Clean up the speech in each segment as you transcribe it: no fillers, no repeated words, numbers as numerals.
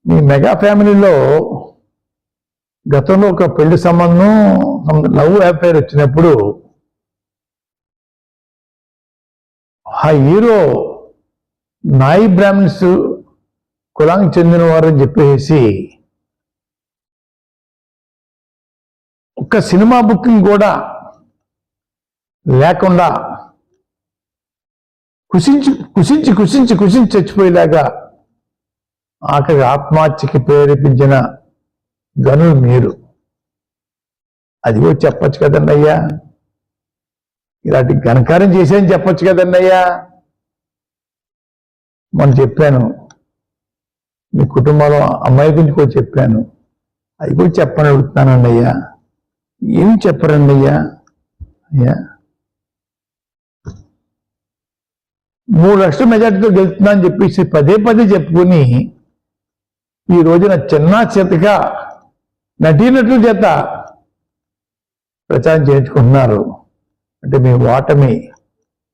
మీ mega ఫ్యామిలీలో గతంలో ఒక పెళ్లి సంబంధం లవ్ అఫైర్ వచ్చినప్పుడు ఆ హీరో నాయి బ్రాహ్మణ్స్ కులానికి చెందిన వారని చెప్పేసి ఒక్క సినిమా బుకింగ్ కూడా లేకుండా కుషించి కుషించి కుషించి కుషించి చచ్చిపోయేలాగా ఆఖరి ఆత్మహత్యకి ప్రేరేపించిన గనులు మీరు. అది కూడా చెప్పచ్చు కదండి అయ్యా, ఇలాంటి ఘనకార్యం చేసేని చెప్పచ్చు కదండి అయ్యా. మనం చెప్పాను, మీ కుటుంబంలో అమ్మాయి గురించి కూడా చెప్పాను, అది కూడా చెప్పని అడుగుతున్నానండి అయ్యా. ఏం చెప్పరండి అయ్యా. అయ్యా 3 లక్షల మెజార్టీతో గెలుస్తున్నా అని చెప్పేసి పదే పదే చెప్పుకుని ఈ రోజున చిన్న చేతగా నటీనటుల చేత ప్రచారం చేయించుకుంటున్నారు అంటే మీ ఓటమి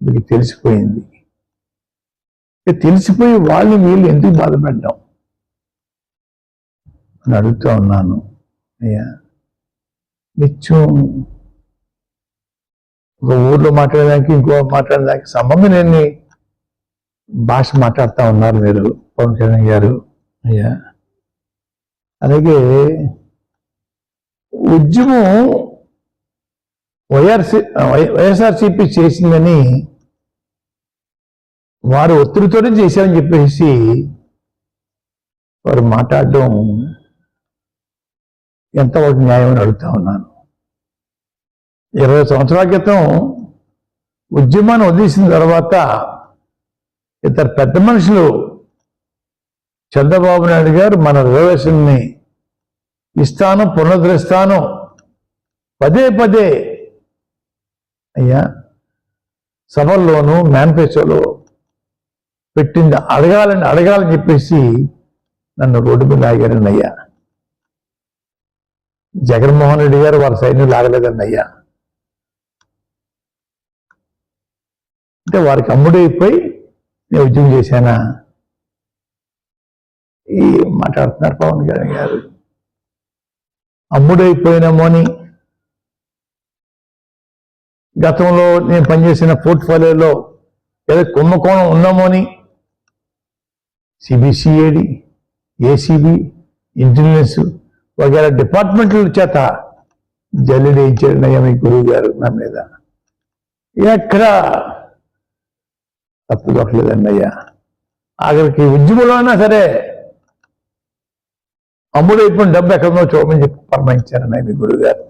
మీకు తెలిసిపోయింది. తెలిసిపోయి వాళ్ళని వీళ్ళు ఎందుకు బాధపడ్డాం అని అడుగుతూ ఉన్నాను అయ్యా. నిత్యం ఒక ఊర్లో మాట్లాడడానికి ఇంకో మాట్లాడడానికి సంబంధం లేని భాష మాట్లాడుతూ ఉన్నారు మీరు పవన్ కళ్యాణ్ గారు అయ్యా. అలాగే ఉద్యమం వైఎస్ఆర్సీపీ చేసిందని వారు ఒత్తిడితోనే చేశారని చెప్పేసి వారు మాట్లాడడం ఎంతవరకు న్యాయం అని అడుగుతా ఉన్నాను. 20 సంవత్సరాల క్రితం ఉద్యమాన్ని వదిలేసిన తర్వాత ఇద్దరు పెద్ద మనుషులు చంద్రబాబు నాయుడు గారు మన రిజర్వేషన్ని ఇస్తాను, పునరుద్ధరిస్తాను పదే పదే అయ్యా సభల్లోనూ మేనిఫెస్టోలో పెట్టింది అడగాలని చెప్పేసి నన్ను రోడ్డు మీద లాగారండి అయ్యా. జగన్మోహన్ రెడ్డి గారు వారి సైన్యం లాగలేదండి అయ్యా. అంటే వారికి అమ్ముడైపోయి నేను ఉద్యమం చేశానా ఈ మాట్లాడుతున్నారు పవన్ కళ్యాణ్ గారు. అమ్ముడైపోయినామో అని గతంలో నేను పనిచేసిన పోర్ట్ఫోలియోలో ఏదో కుంభకోణం ఉన్నామో అని సిబిసిఐడి, ఏసీబీ, ఇంటెలిజెన్స్ వగేరా డిపార్ట్మెంట్ల చేత జల్లెడేయించాడు అయ్యా మీ గురువు గారు నా మీద. ఎక్కడ తప్పు దొరకలేదండి అయ్యా. ఆఖరికి ఉద్యమంలో అయినా సరే అమ్ముడైపోయిన డబ్బు ఎక్కడో చూడమని చెప్పి పరమాయించారన్న మీ గురువు గారు.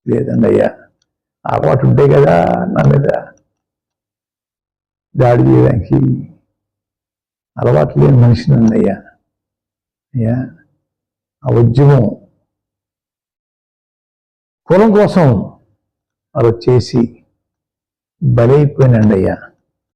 లేదండి అయ్యా, అలవాటు ఉంటే కదా నా మీద దాడి చేయడానికి. అలవాటు లేని మనిషినండి అయ్యా. అయ్యా ఆ ఉద్యమం కులం కోసం అలా చేసి బలైపోయినండి అయ్యా.